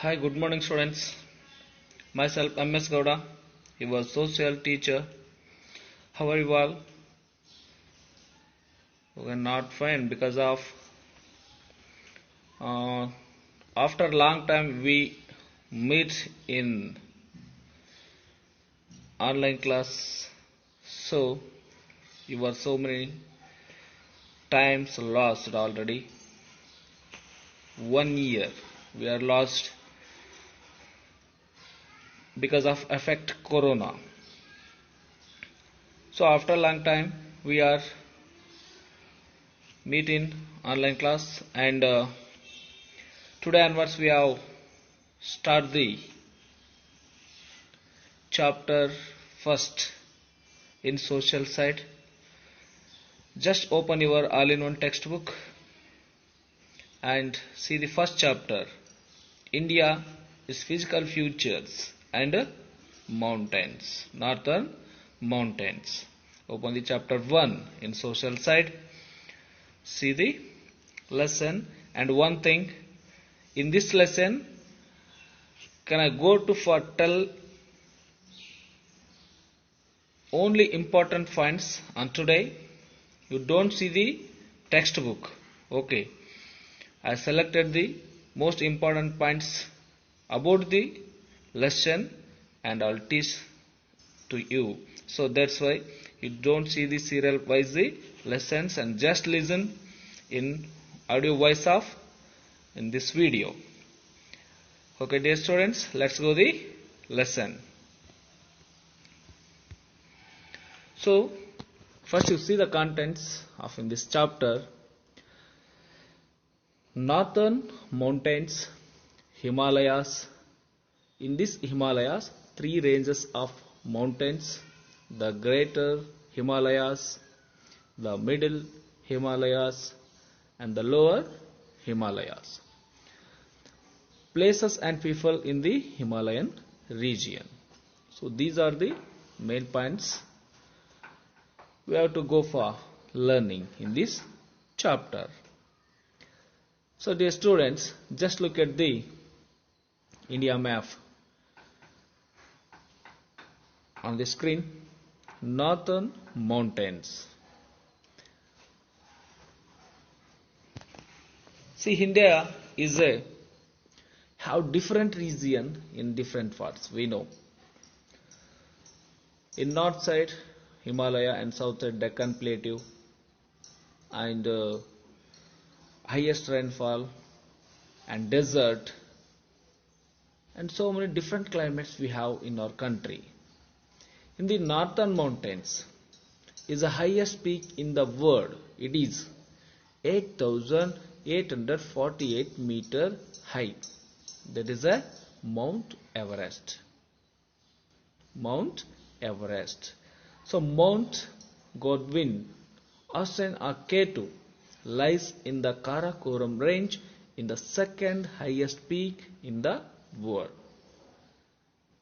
Hi, good morning, students. Myself, MS Gowda. He was social teacher. How are you all? We are not fine because of uh, after long time we meet in online class. So you were so many times lost already. 1 year we are lost because of effect Corona. So after long time we are meet in online class and today onwards we have start the chapter first in social side. Just open your all-in-one textbook and see the first chapter. India is physical features and mountains, northern mountains. Open the chapter 1 in social side. See the lesson, and one thing in this lesson, can I go to for tell only important points, and today you don't see the textbook. Okay, I selected the most important points about the lesson and I'll teach to you. So that's why you don't see the serial wise the lessons and just listen in audio voice of in this video. Okay, dear students, let's go the lesson. So first you see the contents of in this chapter. Northern mountains, Himalayas. In this Himalayas, three ranges of mountains: the greater Himalayas, the middle Himalayas, and the lower Himalayas. Places and people in the Himalayan region. So these are the main points we have to go for learning in this chapter. So dear students, just look at the India map on the screen. Northern mountains. See, India is a have different region in different parts. We know in north side Himalaya and south side Deccan Plateau and highest rainfall and desert and so many different climates we have in our country. In the northern mountains is the highest peak in the world. It is 8,848 meter high. That is a Mount Everest. Mount Everest. So Mount Godwin, Austen or K2 lies in the Karakoram range in the second highest peak in the world.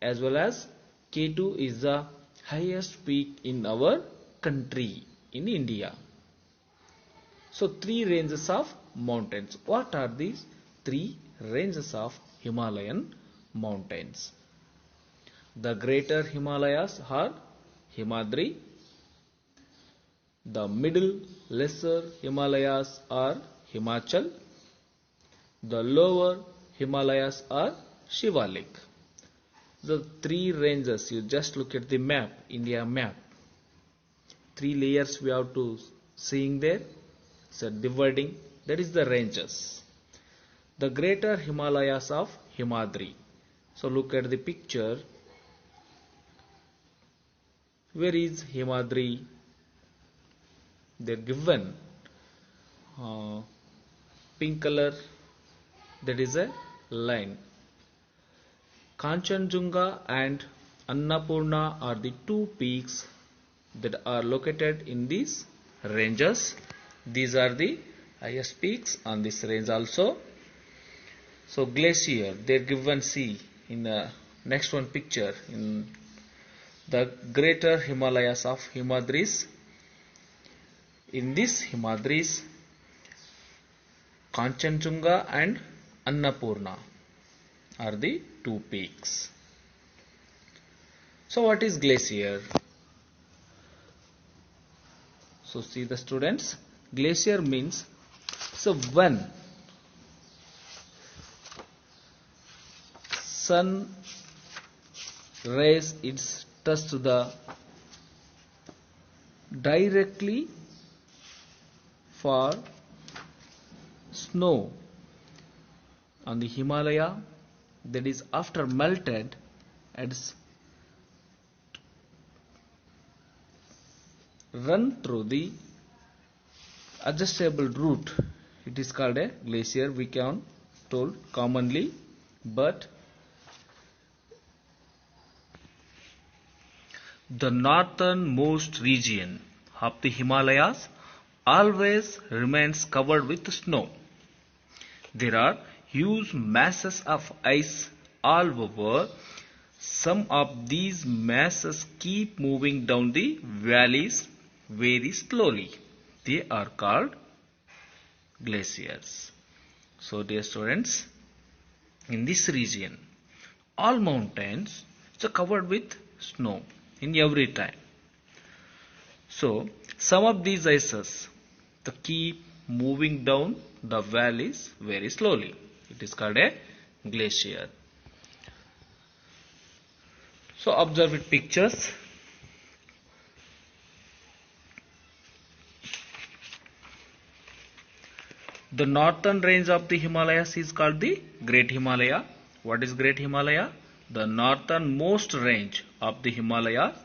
As well as K2 is the highest peak in our country, in India. So three ranges of mountains. What are these three ranges of Himalayan mountains? The greater Himalayas are Himadri. The middle lesser Himalayas are Himachal. The lower Himalayas are Shivalik. The three ranges, you just look at the map, India map. Three layers we have to seeing there. So dividing, that is the ranges. The greater Himalayas of Himadri. So look at the picture. Where is Himadri? They're given pink color, that is a line. Kanchenjunga and Annapurna are the two peaks that are located in these ranges. These are the highest peaks on this range also. So glacier, they're given see in the next one picture in the greater Himalayas of Himadris. In this Himadris, Kanchenjunga and Annapurna. are the two peaks. So what is glacier? So see the students, glacier means, so when sun rays is touch to the directly for snow on the Himalaya, that is after melted and run through the adjustable route, it is called a glacier, we can told commonly. But the northernmost region of the Himalayas always remains covered with snow. There are huge masses of ice all over. Some of these masses keep moving down the valleys very slowly. They are called glaciers. So dear students, in this region, all mountains are covered with snow in every time. So some of these ices keep moving down the valleys very slowly. It is called a glacier. So observe with pictures. The northern range of the Himalayas is called the Great Himalaya. What is Great Himalaya? The northernmost range of the Himalayas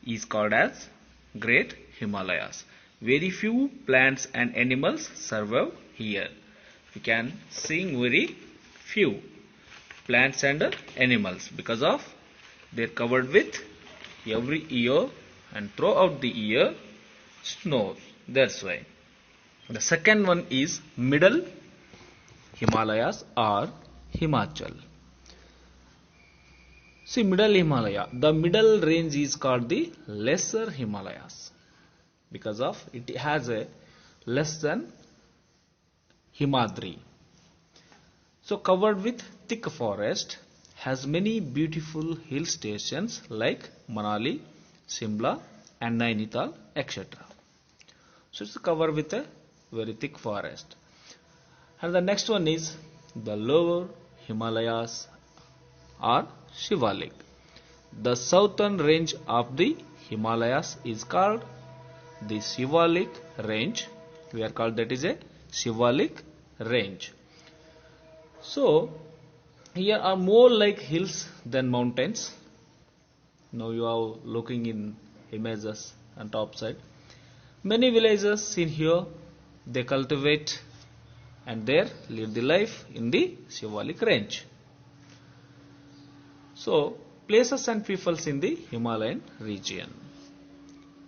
is called as Great Himalayas. Very few plants and animals survive here. We can see very few plants and animals because of they are covered with every year and throughout the year snows. That's why. The second one is Middle Himalayas or Himachal. See, Middle Himalaya, the middle range is called the Lesser Himalayas because of it has a less than Himadri. So covered with thick forest, has many beautiful hill stations like Manali, Shimla and Nainital, etc. So it's covered with a very thick forest. And the next one is the Lower Himalayas or Shivalik. The southern range of the Himalayas is called the Shivalik range. We are called that is a Shivalik range. So here are more like hills than mountains. Now you are looking in images on top side. Many villages in here, they cultivate and there live the life in the Shivalik range. So places and peoples in the Himalayan region.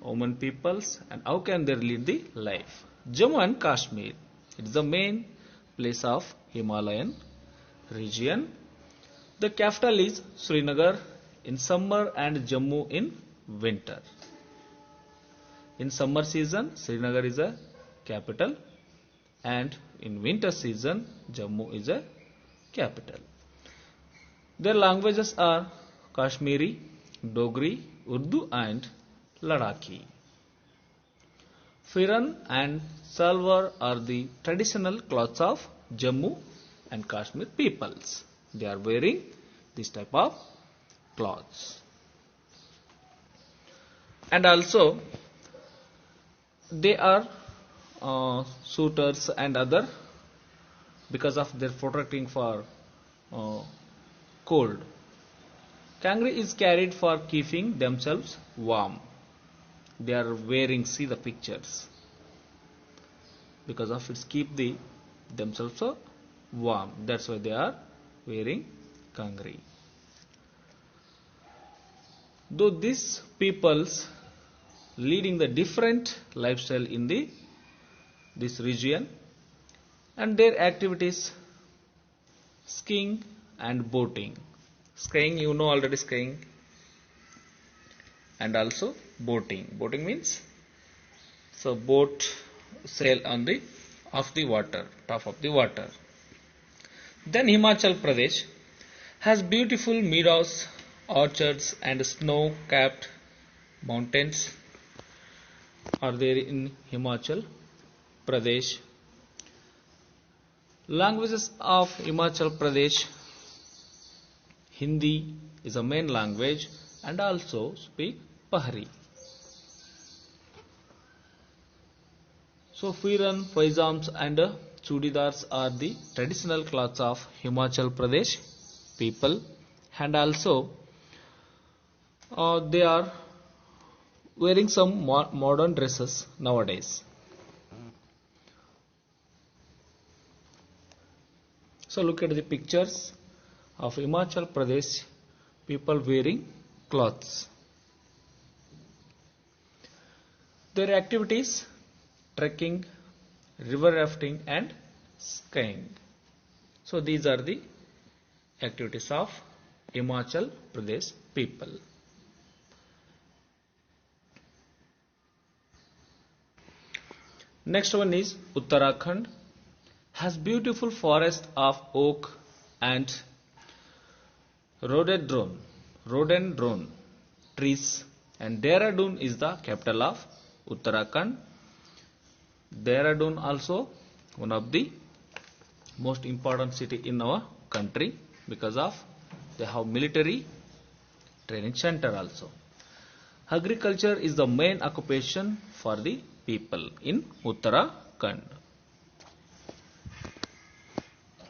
Oman peoples and how can they lead the life? Jammu and Kashmir, it is the main place of Himalayan region. The capital is Srinagar in summer and Jammu in winter. In summer season, Srinagar is a capital and in winter season, Jammu is a capital. Their languages are Kashmiri, Dogri, Urdu and Ladakhi. Firan and Salwar are the traditional clothes of Jammu and Kashmir peoples. They are wearing this type of clothes. And also they are suitors and other because of their protecting for cold. Kangri is carried for keeping themselves warm. They are wearing, see the pictures, because of its keep themselves so warm. That's why they are wearing Kangri. Though these peoples leading the different lifestyle in this region, and their activities skiing and boating. Skiing, you know already skiing, and also boating. Boating means so boat sail on the of the water, top of the water. Then Himachal Pradesh has beautiful meadows, orchards and snow-capped mountains are there in Himachal Pradesh. Languages of Himachal Pradesh: Hindi is a main language and also speak Pahari. So firan, paijams and chudidars are the traditional clothes of Himachal Pradesh people, and also they are wearing some modern dresses nowadays. So look at the pictures of Himachal Pradesh people wearing clothes. Their activities: trekking, river rafting and skiing. So these are the activities of Himachal Pradesh people. Next one is Uttarakhand. Has beautiful forest of oak and rhododendron trees, and Dehradun is the capital of Uttarakhand. Dehradun also one of the most important city in our country because of they have military training center also. Agriculture is the main occupation for the people in Uttarakhand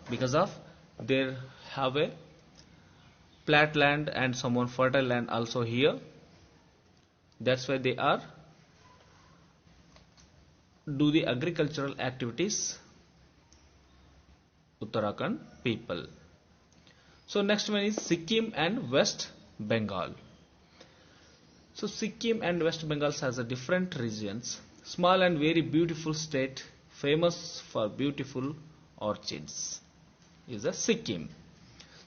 because of they have a flat land and some fertile land also here. That's why they are do the agricultural activities, Uttarakhand people. So next one is Sikkim and West Bengal. So Sikkim and West Bengal has a different regions, small and very beautiful state, famous for beautiful orchids is a Sikkim.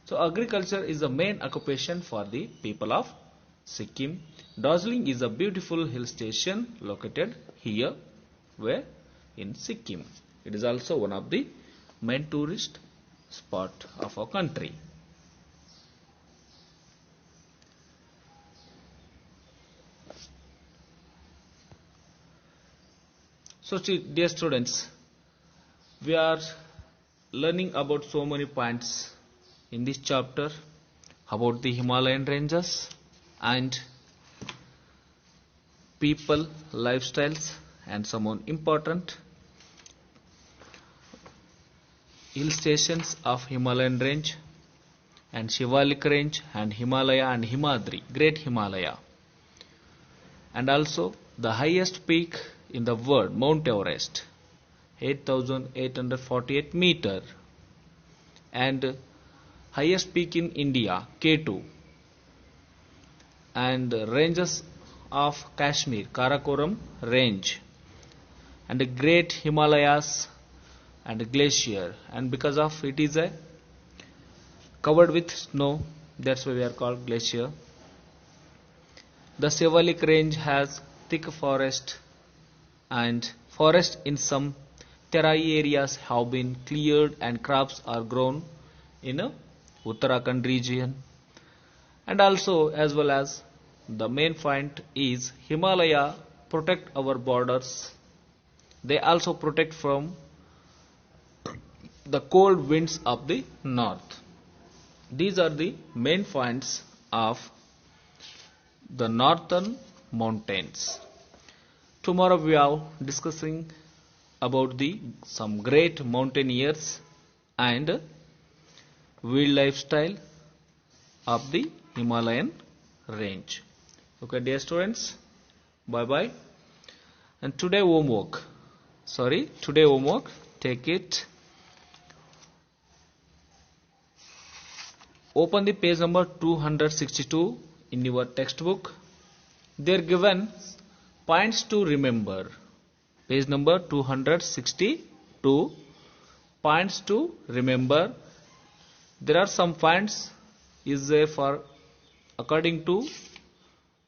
So agriculture is the main occupation for the people of Sikkim. Darjeeling is a beautiful hill station located here where in Sikkim. It is also one of the main tourist spot of our country. So dear students, we are learning about so many points in this chapter about the Himalayan ranges and people, lifestyles and some important hill stations of Himalayan range and Shivalik range and Himalaya and Himadri, Great Himalaya, and also the highest peak in the world, Mount Everest, 8,848 meter, and highest peak in India, K2, and ranges of Kashmir, Karakoram range, and the Great Himalayas and glacier, and because of it is a covered with snow, that's why we are called glacier. The Shivalik range has thick forest, and forest in some terai areas have been cleared and crops are grown in a Uttarakhand region. And also as well as the main point is Himalaya protect our borders. They also protect from the cold winds of the north. These are the main points of the northern mountains. Tomorrow we are discussing about the some great mountaineers and wild lifestyle of the Himalayan range. Okay, dear students, bye bye. And today homework, take it. Open the page number 262 in your textbook. They are given points to remember. Page number 262, points to remember. There are some points is there for according to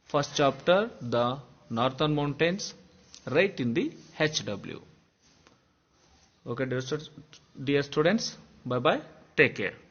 first chapter, the northern mountains, right in the HW. Okay, dear students, bye bye. Take care.